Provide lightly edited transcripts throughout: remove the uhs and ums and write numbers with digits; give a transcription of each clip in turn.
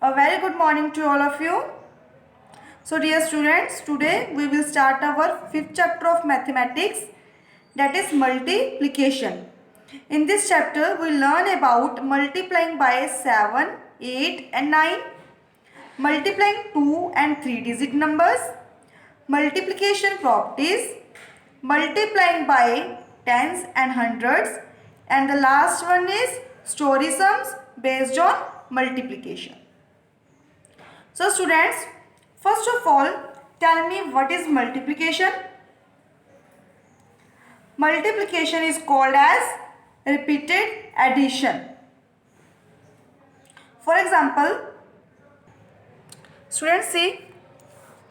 A very good morning to all of you. So dear students, today we will start our fifth chapter of mathematics, that is multiplication. In this chapter we learn about multiplying by 7, 8 and 9, multiplying 2 and 3 digit numbers, multiplication properties, multiplying by tens and hundreds, and the last one is story sums based on multiplication. So students, first of all, tell me what is multiplication? Multiplication is called as repeated addition. For example, students see,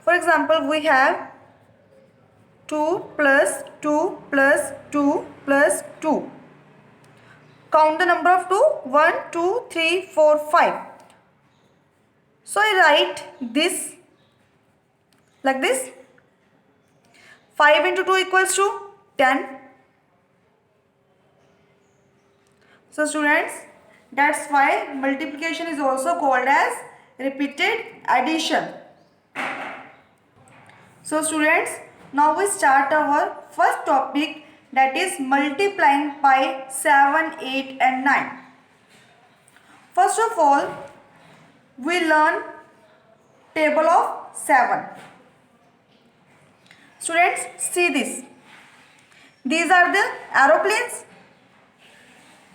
for example, we have 2 plus 2 plus 2 plus 2. Count the number of 2, 1, 2, 3, 4, 5. So I write this like this. 5 into 2 equals to 10. So students, that's why multiplication is also called as repeated addition. So students, now we start our first topic, that is multiplying by 7, 8 and 9. First of all, we learn table of 7. Students, see this. These are the aeroplanes.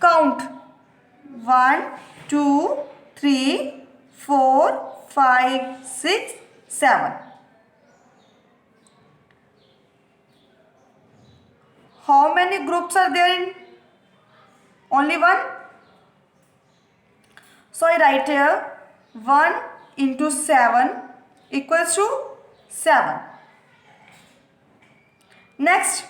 Count 1, 2, 3, 4, 5, 6, 7. How many groups are there in? Only one. So I write here 1 into 7 equals to 7. Next,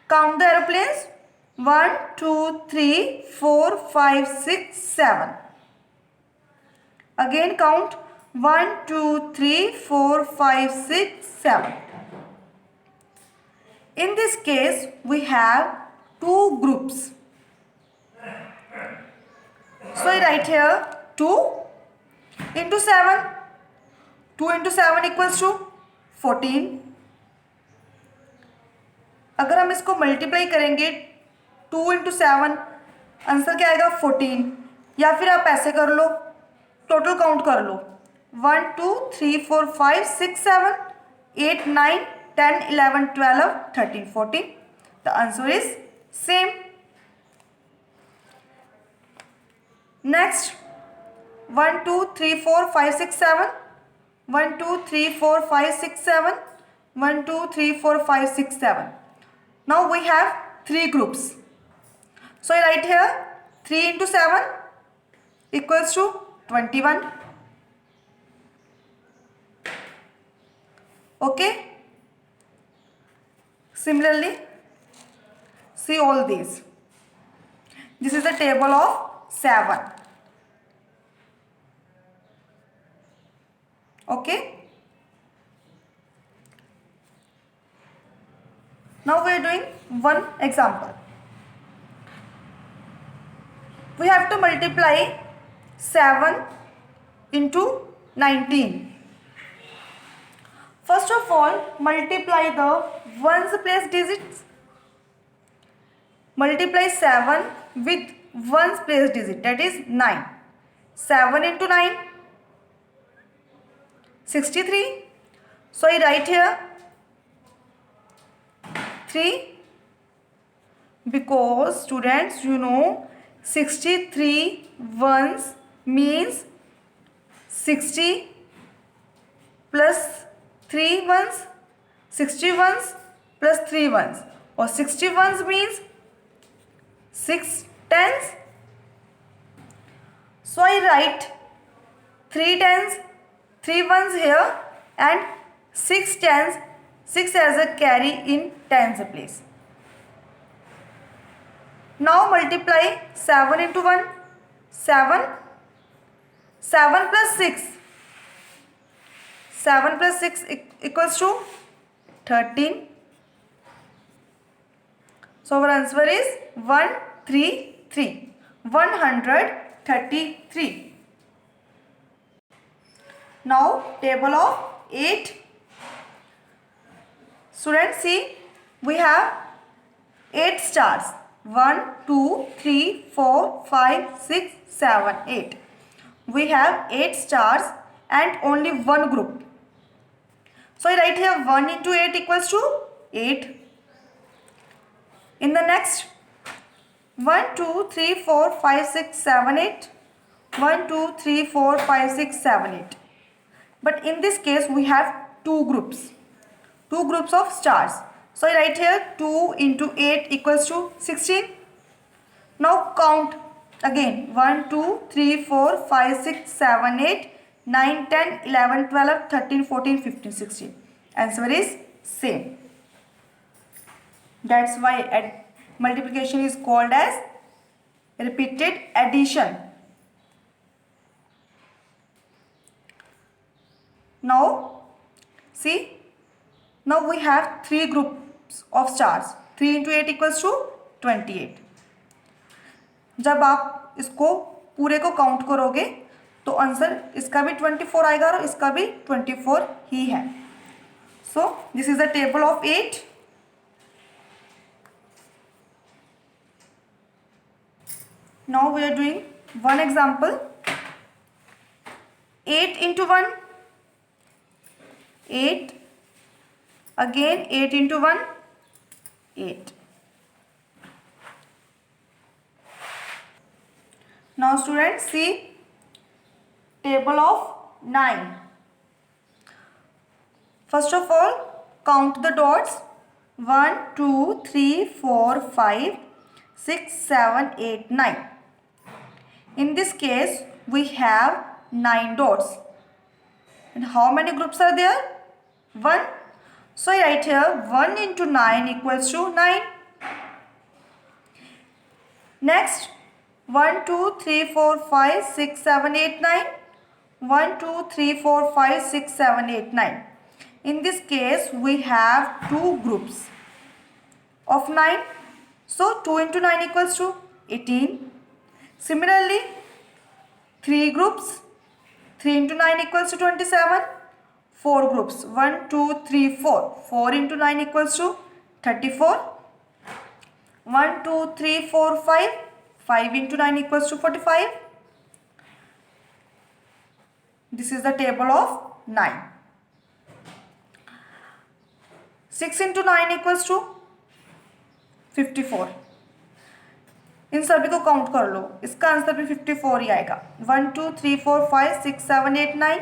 count the aeroplanes. 1, 2, 3, 4, 5, 6, 7. Again count 1, 2, 3, 4, 5, 6, 7. In this case, we have two groups. So I write here 2 into 7. 2 into 7 equals to 14. अगर हम इसको multiply करेंगे 2 into 7, answer क्या आएगा 14. या फिर आप ऐसे कर लो, टोटल काउंट कर लो 1, 2, 3, 4, 5, 6, 7, 8, 9, 10, 11, 12, 13, 14. The answer is same. Next, 1, 2, 3, 4, 5, 6, 7. 1, 2, 3, 4, 5, 6, 7. 1, 2, 3, 4, 5, 6, 7. Now we have three groups. So I write here 3 into 7 equals to 21. Okay. Similarly, see all these. This is the table of 7. Okay. Now we are doing one example. We have to multiply 7 into 19. First of all, multiply the ones place digits. Multiply 7 with ones place digit, that is 9. 7 into 9, 63. So I write here 3, because students, you know 63 ones means 60 plus 3 ones, 60 ones plus 3 ones, or 60 ones means 6 tens. So I write 3 tens, 3 ones here and 6 tens, 6 as a carry in tens place. Now multiply 7 into 1, 7. 7 plus 6. 7 plus 6 equals to 13. So our answer is 133. 133. Now table of 8. Students, see, we have 8 stars. 1, 2, 3, 4, 5, 6, 7, 8. We have 8 stars and only one group. So I write here 1 into 8 equals to 8. In the next, 1, 2, 3, 4, 5, 6, 7, 8. 1, 2, 3, 4, 5, 6, 7, 8. But in this case, we have two groups of stars. So I write here 2 into 8 equals to 16. Now count again. 1, 2, 3, 4, 5, 6, 7, 8, 9, 10, 11, 12, 13, 14, 15, 16. Answer is same. That's why multiplication is called as repeated addition. Now, see, now we have three groups of stars. 3 into 8 equals to 28. जब आप इसको पूरे को count करोगे तो answer इसका भी 24 आएगा और इसका भी 24 ही है. So this is the table of 8. Now we are doing one example. 8 into 1, 8. Again 8 into 1, 8. Now students, see table of 9. First of all, count the dots. 1, 2, 3, 4, 5, 6, 7, 8, 9. In this case, we have 9 dots. And how many groups are there? 1. So I write here 1 into 9 equals to 9. Next, 1, 2, 3, 4, 5, 6, 7, 8, 9. 1, 2, 3, 4, 5, 6, 7, 8, 9. In this case, we have two groups of 9. So 2 into 9 equals to 18. Similarly, 3 groups. 3 into 9 equals to 27. 4 groups. 1, 2, 3, 4. 4 into 9 equals to 34. 1, 2, 3, 4, 5. 5 into 9 equals to 45. This is the table of 9. 6 into 9 equals to 54. इन सभी को count कर लो, इसका answer भी 54 ही आएगा. 1, 2, 3, 4, 5, 6, 7, 8, 9,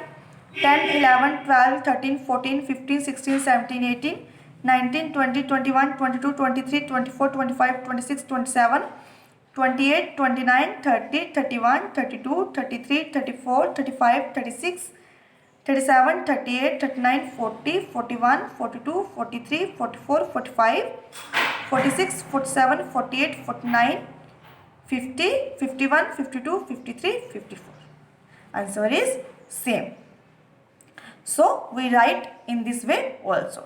10, 11, 12, 13, 14, 15, 16, 17, 18, 19, 20, 21, 22, 23, 24, 25, 26, 27, 28, 29, 30, 31, 32, 33, 34, 35, 36, 37, 38, 39, 40, 41, 42, 43, 44, 45, 46, 47, 48, 49, 50, 51, 52, 53, 54. Answer is same. So we write in this way also.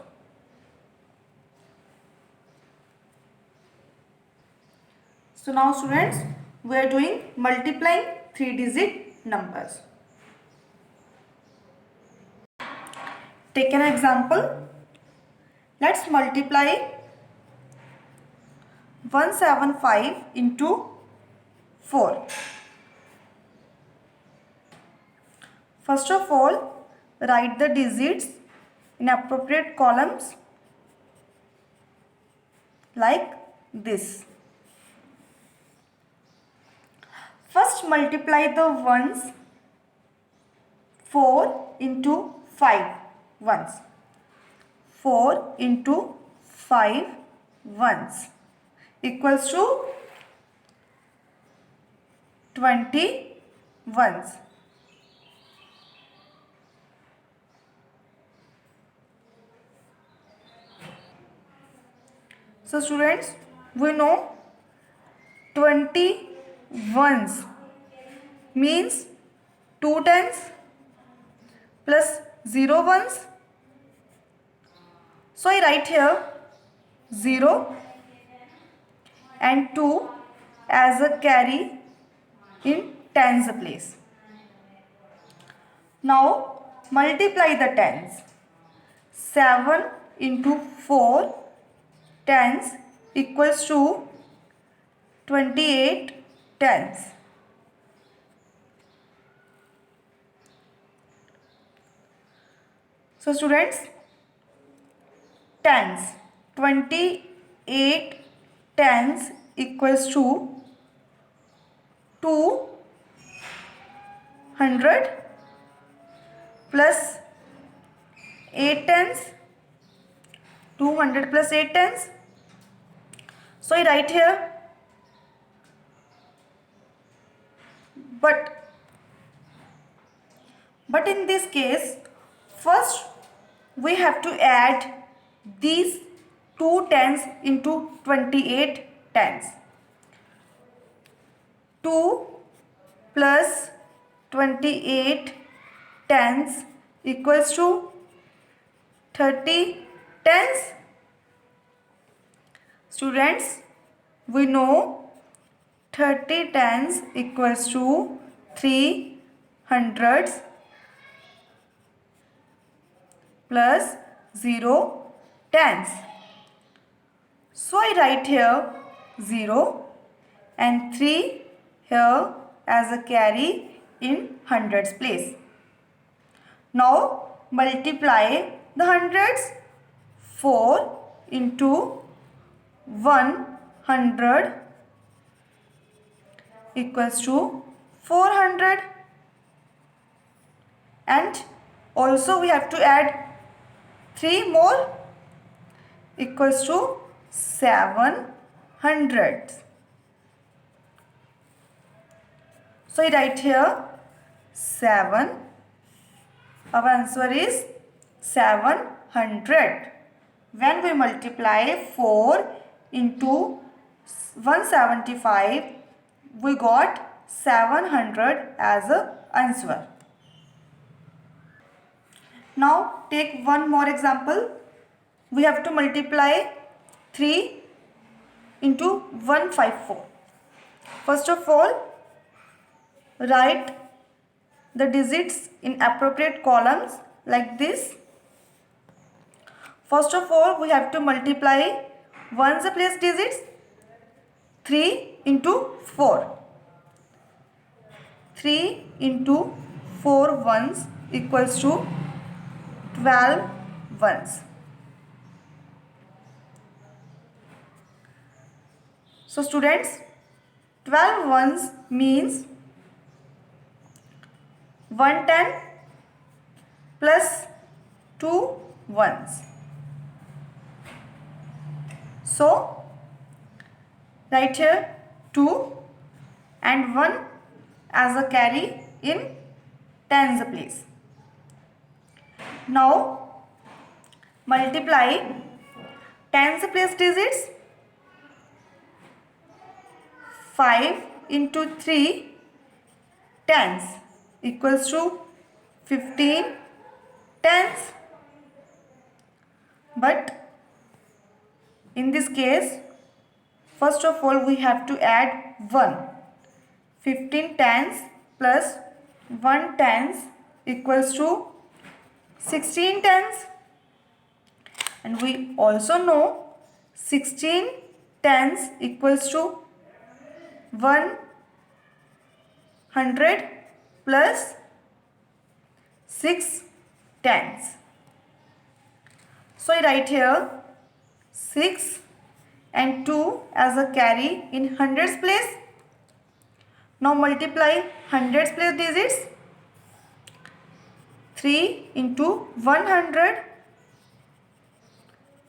So now students, we are doing multiplying 3-digit numbers. Take an example. Let's multiply 175 into 4. First of all, write the digits in appropriate columns like this. First multiply the ones. 4 into 5 ones. 4 into 5 ones equals to 20 ones. So students, we know 20 ones means 2 tens plus 0 ones. So I write here 0 and 2 as a carry in tens place. Now multiply the tens. 7 into 4 tens equals to 28 tens. So students, tens, 28 tens equals to 200 plus 8 tens, 200 plus 8 tens. So I write here, but in this case, first we have to add these 2 tens into 28 tens. 2 plus 28 tens equals to 30 tens. Students, we know 30 tens equals to 3 hundreds plus 0 tens. So I write here 0 and 3 here as a carry in hundreds place. Now multiply the hundreds. 4 into 100 equals to 400, and also we have to add 3 more equals to 700. So I write here 7. Our answer is 700. When we multiply 4 into 175, we got 700 as an answer. Now take one more example. We have to multiply 3 into 154. First of all, write the digits in appropriate columns like this. First of all, we have to multiply ones place digits. 3 into 4. 3 into 4 ones equals to 12 ones. So students, 12 ones means 110 plus 2 ones. So write here 2 and 1 as a carry in tens place. Now multiply tens place digits. 5 into 3 tens equals to 15 tens. But in this case, first of all we have to add 1. 15 tens plus 1 tens equals to 16 tens. And we also know 16 tens equals to 100 plus 6 tens. So I write here 6 and 2 as a carry in hundreds place. Now multiply hundreds place digits. 3 into 100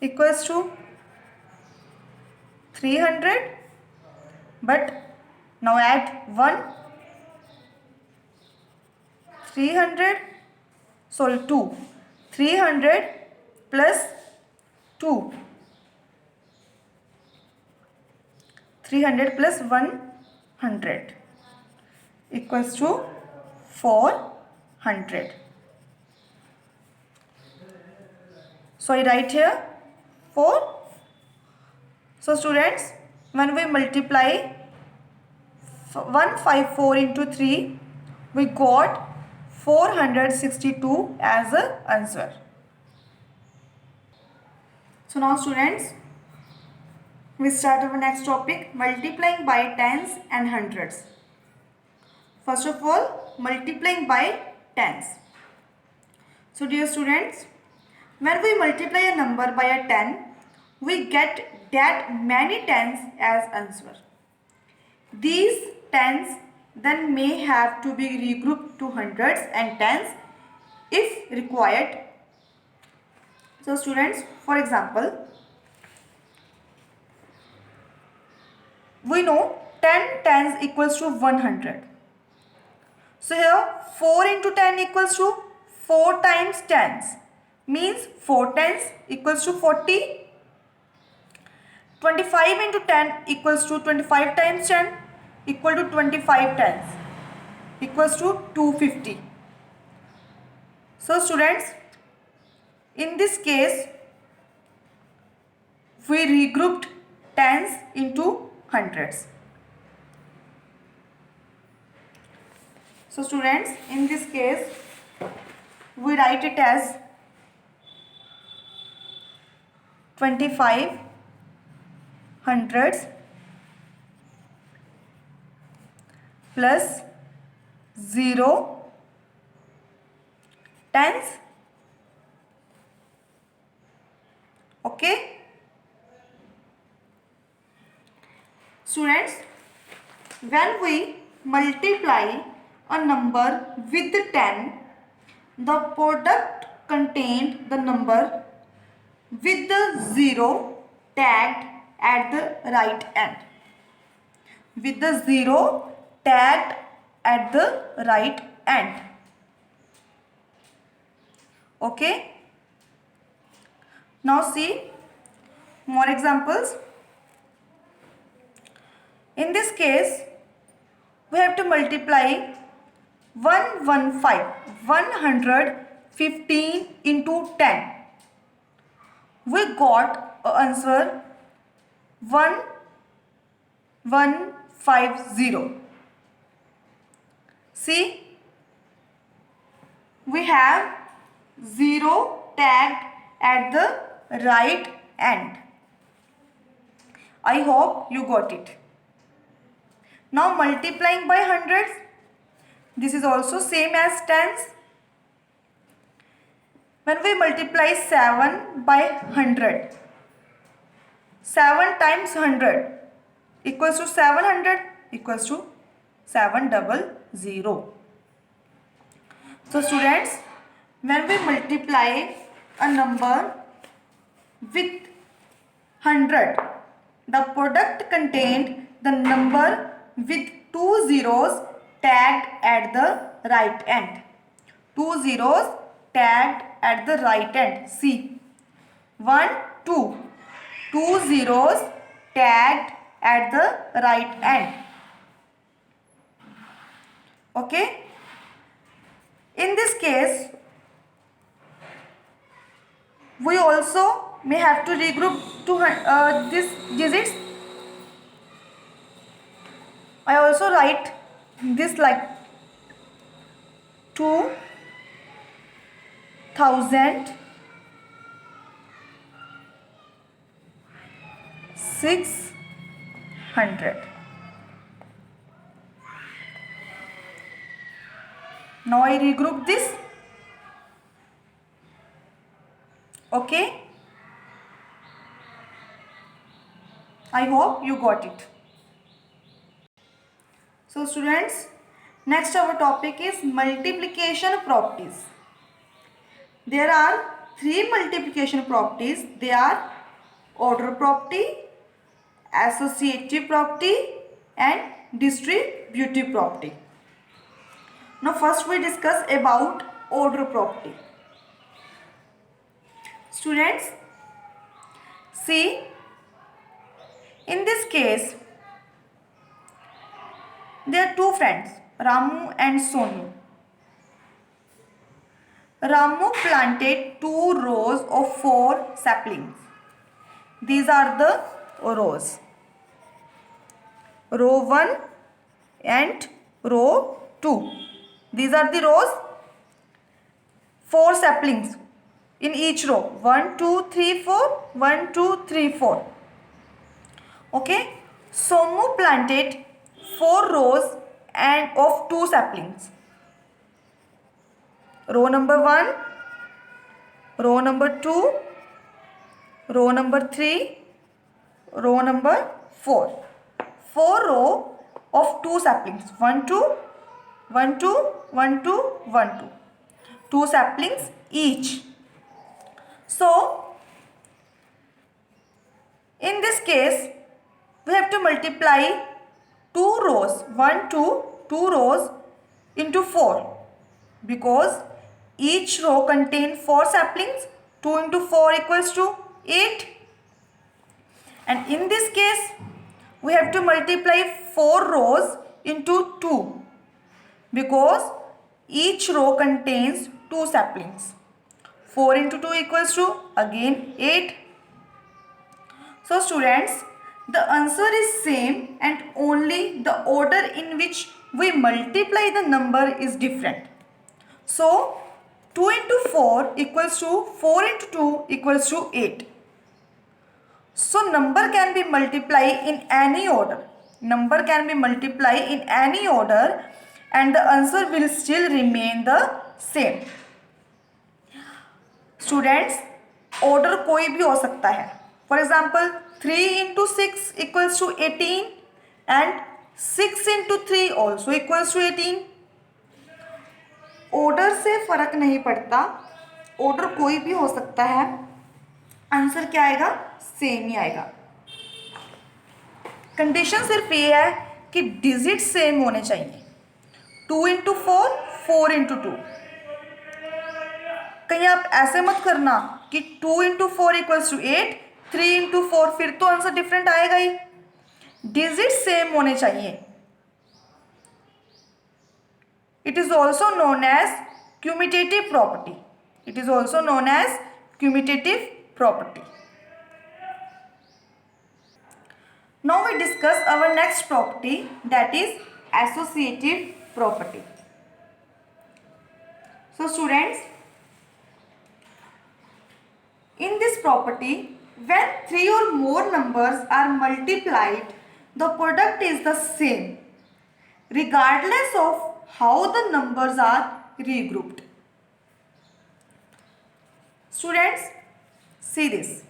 equals to 300. But now add 1. 300, sorry 2. 300 plus 2. 300 plus 100 equals to 400. So I write here 4. So students, when we multiply 154 into 3, we got 462 as a answer. So now students, we start our next topic, multiplying by tens and hundreds. First of all, multiplying by tens. So dear students, when we multiply a number by a 10, we get that many tens as answer. These tens then may have to be regrouped to hundreds and tens if required. So students, for example, we know 10 tens equals to 100. So here 4 into 10 equals to 4 times tens, means 4 tens equals to 40. 25 into 10 equals to 25 times 10 equal to 25 tens equals to 250. So students, in this case we regrouped tens into hundreds. So students, in this case we write it as 25 hundreds plus 0 tens. Okay. Students, when we multiply a number with 10, the product contained the number with the 0 tagged at the right end. With the 0 tagged at the right end. Okay. Now see more examples. In this case, we have to multiply 115 into 10. We got an answer 1150. See, we have 0 tagged at the right end. I hope you got it. Now multiplying by hundreds, this is also same as tens. When we multiply 7 by 100, 7 times 100 equals to 700 equals to 700. So students, when we multiply a number with 100, the product contained the number with 2 zeros tagged at the right end. 2 zeros tagged at the right end. See, 1, 2. 2 zeros tagged at the right end. Okay. In this case, we also may have to regroup to these digits. I also write this like 2600. Now I regroup this. Okay. I hope you got it. So students, next our topic is multiplication properties. There are 3 multiplication properties. They are order property, associative property and distributive property. Now first we discuss about order property. Students, see, in this case there are 2 friends, Ramu and Sonu. Ramu planted 2 rows of 4 saplings. These are the rows. Row 1 and row 2. These are the rows 4 saplings in each row. 1, 2, 3, 4. 1, 2, 3, 4. Okay. Somu planted 4 rows and of 2 saplings. Row number 1, row number 2, row number 3, row number 4. 4 row of 2 saplings. 1, 2, 1, 2, 1, 2, 1, 2. 2 saplings each. So in this case we have to multiply 2 rows, 1, 2, 2 rows into 4, because each row contains 4 saplings. 2 into 4 equals to 8. And in this case we have to multiply 4 rows into 2, because each row contains 2 saplings. 4 into 2 equals to again 8. So students, the answer is same and only the order in which we multiply the number is different. So 2 into 4 equals to 4 into 2 equals to 8. So number can be multiplied in any order. Number can be multiplied in any order and the answer will still remain the same. Students, order कोई भी हो सकता है. For example, 3 into 6 equals to 18 and 6 into 3 also equals to 18. Order से फर्क नहीं पड़ता, order कोई भी हो सकता है, आंसर क्या आएगा? सेम ही आएगा. कंडीशन सिर्फ ये है कि डिजिट सेम होने चाहिए. 2 into 4, 4 into 2. कहीं आप ऐसे मत करना कि 2 into 4 equals to 8, 3 into 4, फिर तो आंसर डिफरेंट आएगा ही. डिजिट सेम होने चाहिए. It is also known as commutative property. It is also known as commutative property. Now we discuss our next property, that is associative property. So students, in this property, when 3 or more numbers are multiplied, the product is the same, regardless of how the numbers are regrouped. Students, see this.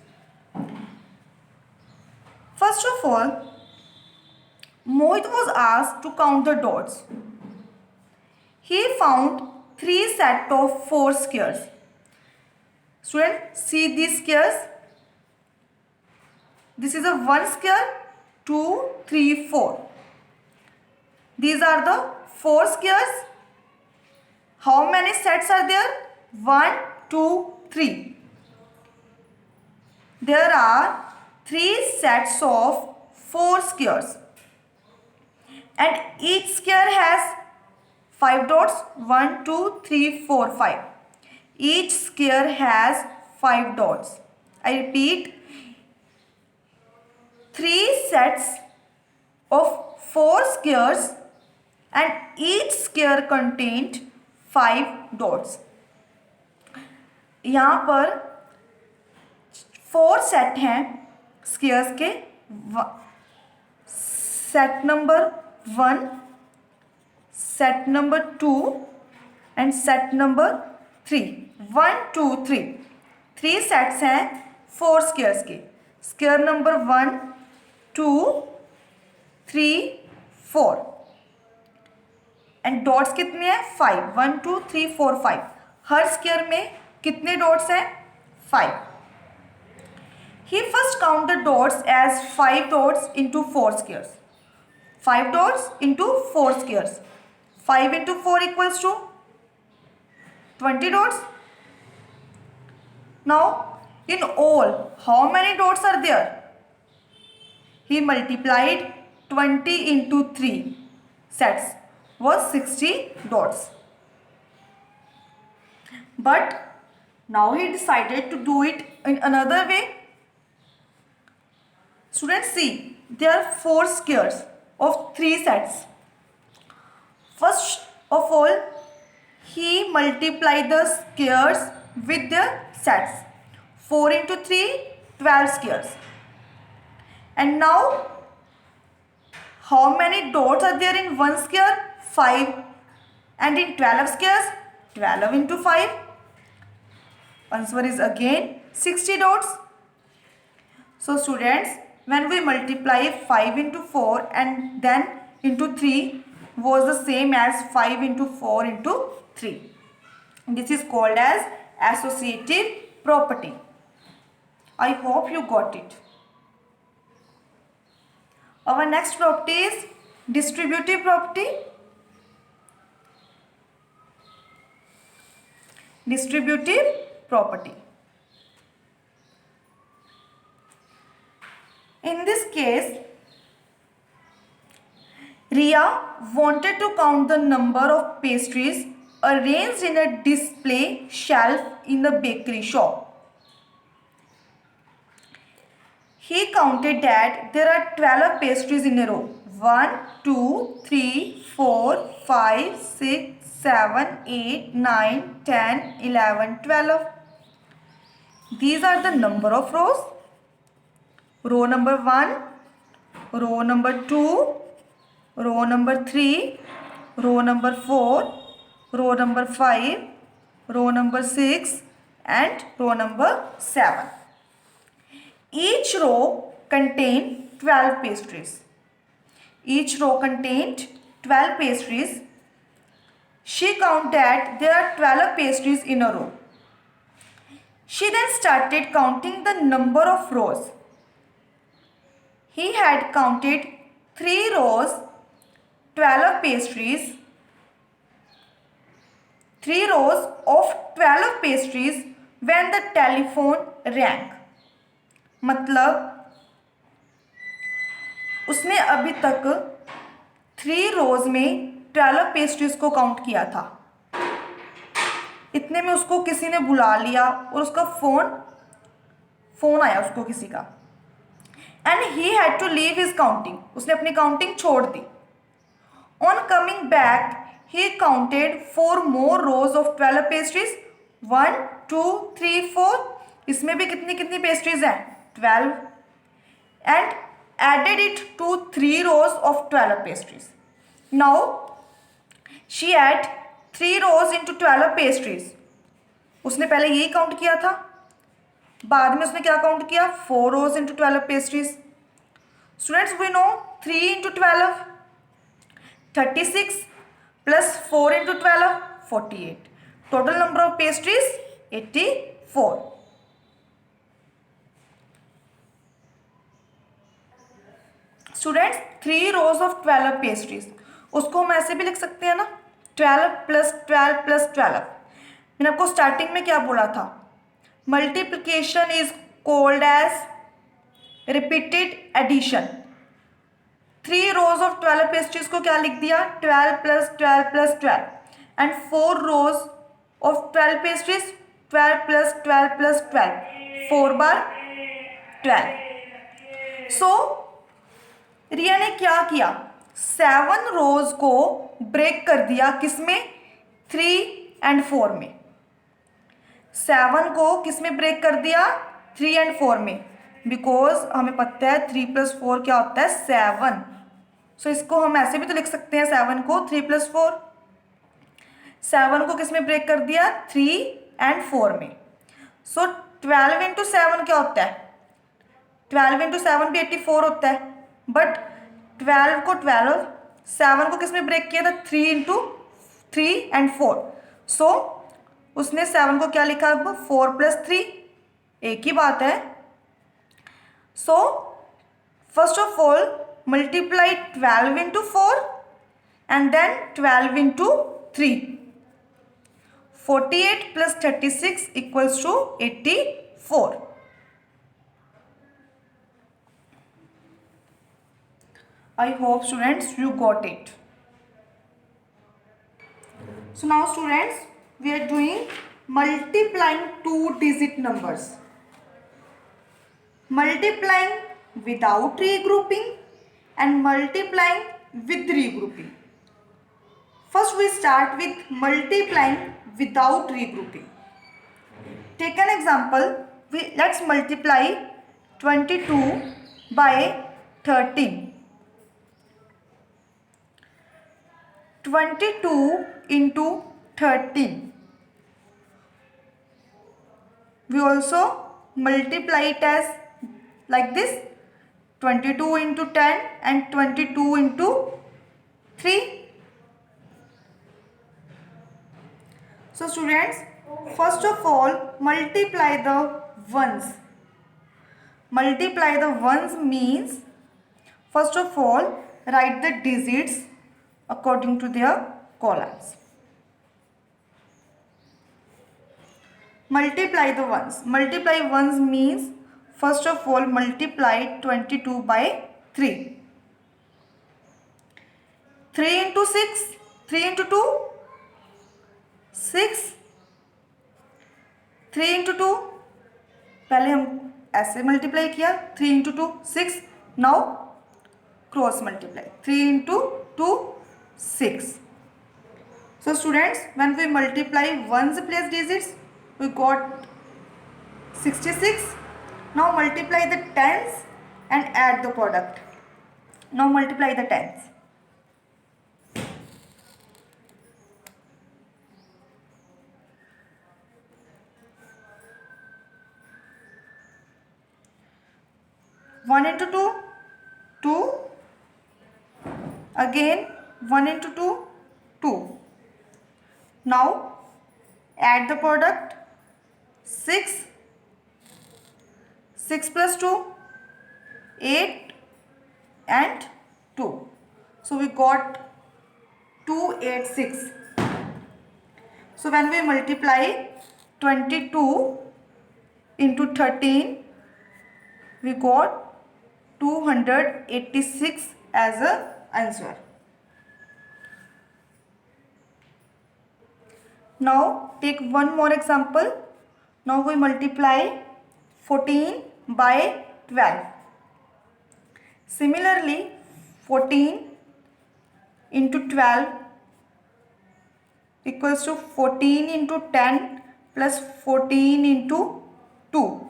First of all, Mohit was asked to count the dots. He found 3 sets of 4 squares. Students, see these squares. This is a 1 square, 2, 3, 4. These are the 4 squares. How many sets are there? 1, 2, 3. There are 3 sets of 4 squares. And each square has 5 dots. 1, 2, 3, 4, 5. Each square has 5 dots. I repeat, 3 sets of 4 squares and each square contained 5 dots. यहाँ पर 4 set हैं squares के. Set number 1, set number 2 and set number 3. 1, 2, 3. 3 sets हैं 4 squares के. Square number 1, 2, 3, 4. And dots कितने हैं? 5. 1, 2, 3, 4, 5. हर square में कितने डॉट्स हैं? 5. He first count the dots as 5 dots into 4 squares. 5 dots into 4 squares. 5 into 4 equals to 20 dots. Now, in all, how many dots are there? He multiplied 20 into 3 sets was 60 dots. But now he decided to do it in another way. Students, see, there are 4 squares of 3 sets. First of all, he multiplied the squares with their sets. 4 into 3, 12 squares. And now, how many dots are there in one square? 5. And in 12 squares, 12 into 5. Answer is again 60 dots. So students, when we multiply 5 into 4 and then into 3 was the same as 5 into 4 into 3. This is called as associative property. I hope you got it. Our next property is distributive property. Distributive property. In this case, Ria wanted to count the number of pastries arranged in a display shelf in the bakery shop. He counted that there are 12 pastries in a row. 1, 2, 3, 4, 5, 6, 7, 8, 9, 10, 11, 12. These are the number of rows. Row number 1, row number 2, row number 3, row number 4, row number 5, row number 6 and row number 7. Each row contained 12 pastries. Each row contained 12 pastries. She counted that there are 12 pastries in a row. She then started counting the number of rows. He had counted 3 rows, 12 pastries, 3 rows of 12 pastries when the telephone rang. मतलब उसने अभी तक 3 रोज में 12 pastries को count किया था. इतने में उसको किसी ने बुला लिया और उसका फोन आया उसको किसी का. And he had to leave his counting. उसने अपनी काउंटिंग छोड़ दी. On coming back he counted 4 more rows of 12 pastries. 1, 2, 3, 4. इसमें भी कितनी पेस्ट्रीज हैं? 12. And added it to 3 rows of 12 pastries. Now she add 3 rows into 12 pastries. उसने पहले यही काउंट किया था. बाद में उसने क्या काउंट किया? 4 rows into 12 pastries. Students, we know 3 into 12, 36 plus 4 into 12, 48. Total number of pastries 84. Students 3 rows of 12 pastries, उसको हम ऐसे भी लिख सकते हैं ना, 12 प्लस 12 प्लस 12. मैंने आपको स्टार्टिंग में क्या बोला था? Multiplication is called as repeated addition. 3 rows of 12 pastries को क्या लिख दिया? 12 plus 12 plus 12. And 4 rows of 12 pastries 12 plus 12 plus 12. 4 बार 12. सो रिया ने क्या किया? 7 रोज को ब्रेक कर दिया. किसमें? 3 and 4 में. 7 को किस में ब्रेक कर दिया? 3 and 4 में. बिकॉज हमें पता है 3 + 4 क्या होता है? 7. सो इसको हम ऐसे भी तो लिख सकते हैं 7 को 3 + 4. 7 को किस में ब्रेक कर दिया? 3 and 4 में. सो 12 into 7 क्या होता है? 12 into 7 भी 84 होता है. बट 12 को 12, 7 को किस में ब्रेक किया था? 3 into 3 and 4. सो उसने 7 को क्या लिखा? अब 4 + 3, एक ही बात है. So first of all multiply 12 into 4 and then 12 into 3. 48 + 36 = 84. I hope students you got it. So now students, we are doing multiplying 2-digit numbers. Multiplying without regrouping and multiplying with regrouping. First we start with multiplying without regrouping. Take an example. Let's multiply 22 by 13. 22 into 13. We also multiply it as like this, 22 into 10 and 22 into 3. So students, first of all multiply the ones. Multiply the ones means, first of all write the digits according to their columns. Multiply the ones. Multiply ones means, first of all multiply 22 by 3. 3 into 6, 3 into 2, 6. 3 into 2, पहले हम ऐसे multiply किया, 3 into 2 6. Now cross multiply, 3 into 2 6. So students, when we multiply ones place digits, we got 66. Now multiply the tens and add the product. Now multiply the tens. One into 2, 2. Again 1 into 2, 2. Now add the product. 6. 6 plus 2, 8 and 2. So we got 286. So when we multiply 22 into 13, we got 286 as a answer. Now take one more example. Now we multiply 14 by 12. Similarly, 14 into 12 equals to 14 into 10 plus 14 into 2.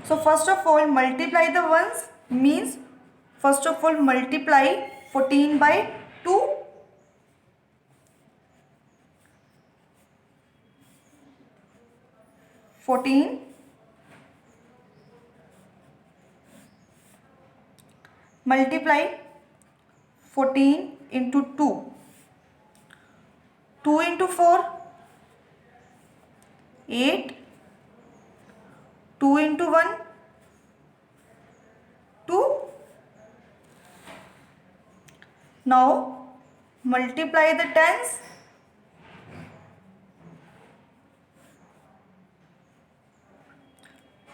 So first of all multiply the ones means, first of all multiply 14 by 2. Multiply 14 into 2. 2 into 4, 8. 2 into 1, 2. Now multiply the tens.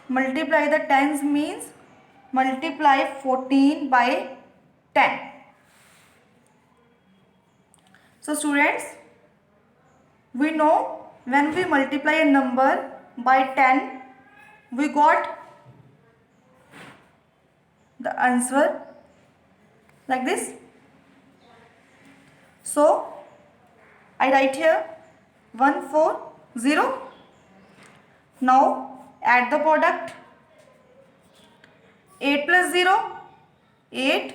Multiply the tens means multiply 14 by 10. So students, we know when we multiply a number by 10, we got the answer like this. So I write here 140. Now add the product. 8 plus 0, 8.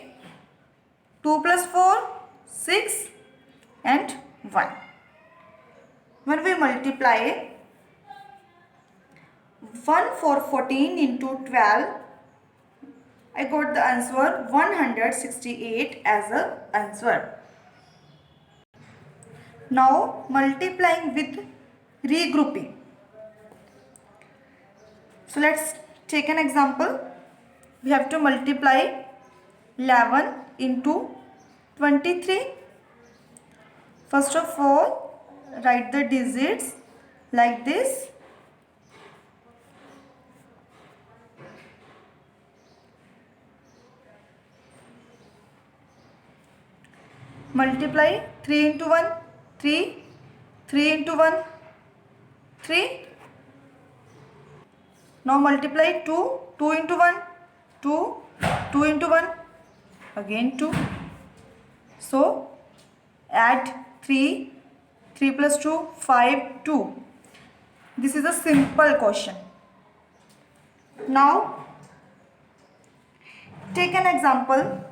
2 plus 4, 6 and 1. When we multiply 1 for 14 into 12, I got the answer 168 as a answer. Now multiplying with regrouping. So let's take an example. We have to multiply 11 into 23. First of all, write the digits like this. Multiply 3 into 1, 3. 3 into 1, 3. Now multiply 2. 2 into 1, 2. 2 into 1, again 2. So add 3, 3 plus 2, 5, 2. This is a simple question. Now take an example.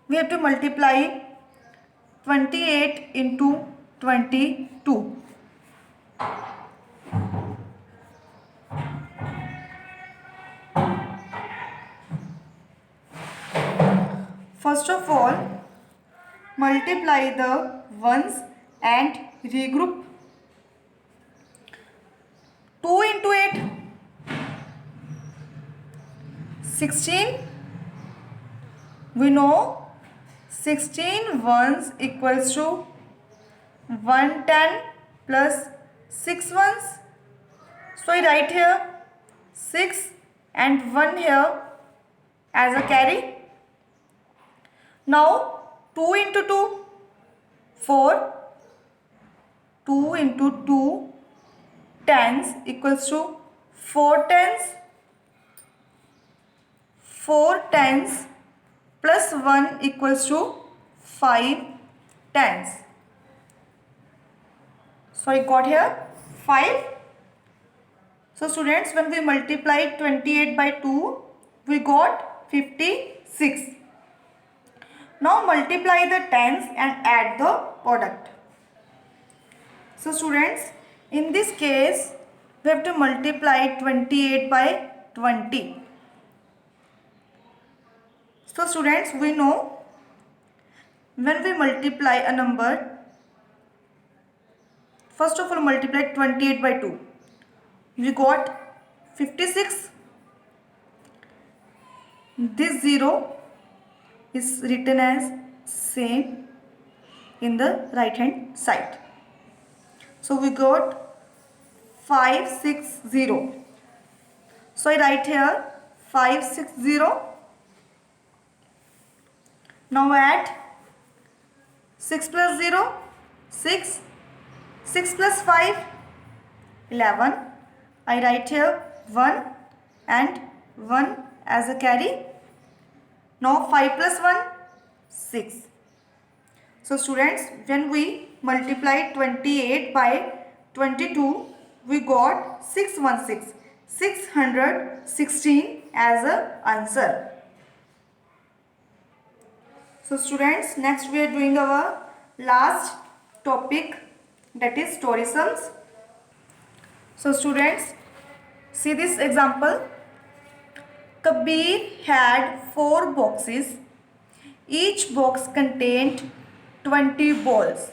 We have to multiply 28 into 22. First of all, multiply the ones and regroup. 2 into 8, 16. We know 16 ones equals to 110 plus 6 ones. So I write here 6 and 1 here as a carry. Now 2 into 2, 4. 2 into 2 tens equals to 4 tens. 4 tens plus 1 equals to 5 tens. So I got here 5. So students, when we multiply 28 by 2, we got 56. Now multiply the tens and add the product. So students, in this case, we have to multiply 28 by 20. So students, we know when we multiply a number, first of all multiply 28 by 2. We got 56. This 0 is written as same in the right hand side. So we got 560. So I write here 560. Now add 6 plus 0, 6. 6 plus 5, 11. I write here 1 and 1 as a carry. Now 5 plus 1, 6. So students, when we multiply 28 by 22, we got 616. 616 as a answer. So students, next we are doing our last topic, that is story sums. So students, see this example. Kabir had 4 boxes. Each box contained 20 balls.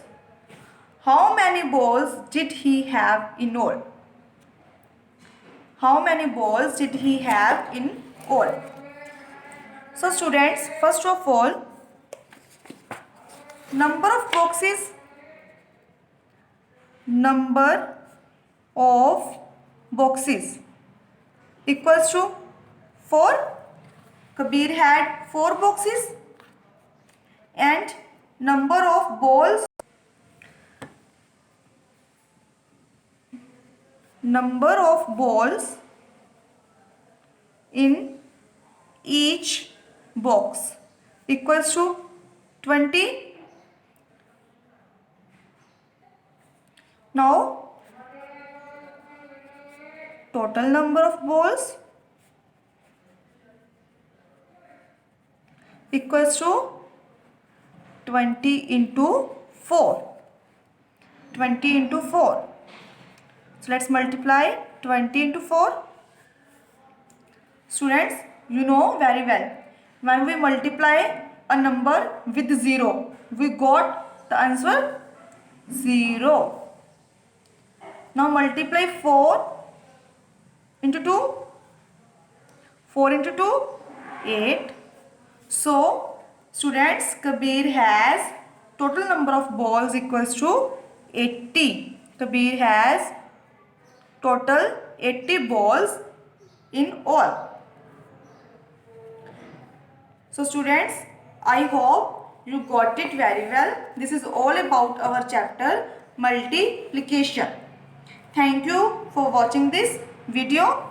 How many balls did he have in all? How many balls did he have in all? So students, first of all, number of boxes, number of boxes equals to 4. Kabir had 4 boxes and number of balls, in each box equals to 20. Now total number of balls equals to 20 into 4. 20 into 4. So let's multiply 20 into 4. Students, you know very well, when we multiply a number with 0, we got the answer 0. Now multiply 4 into 2. 4 into 2, 8. So students, Kabir has total number of balls equals to 80. Kabir has total 80 balls in all. So students, I hope you got it very well. This is all about our chapter multiplication. Thank you for watching this video.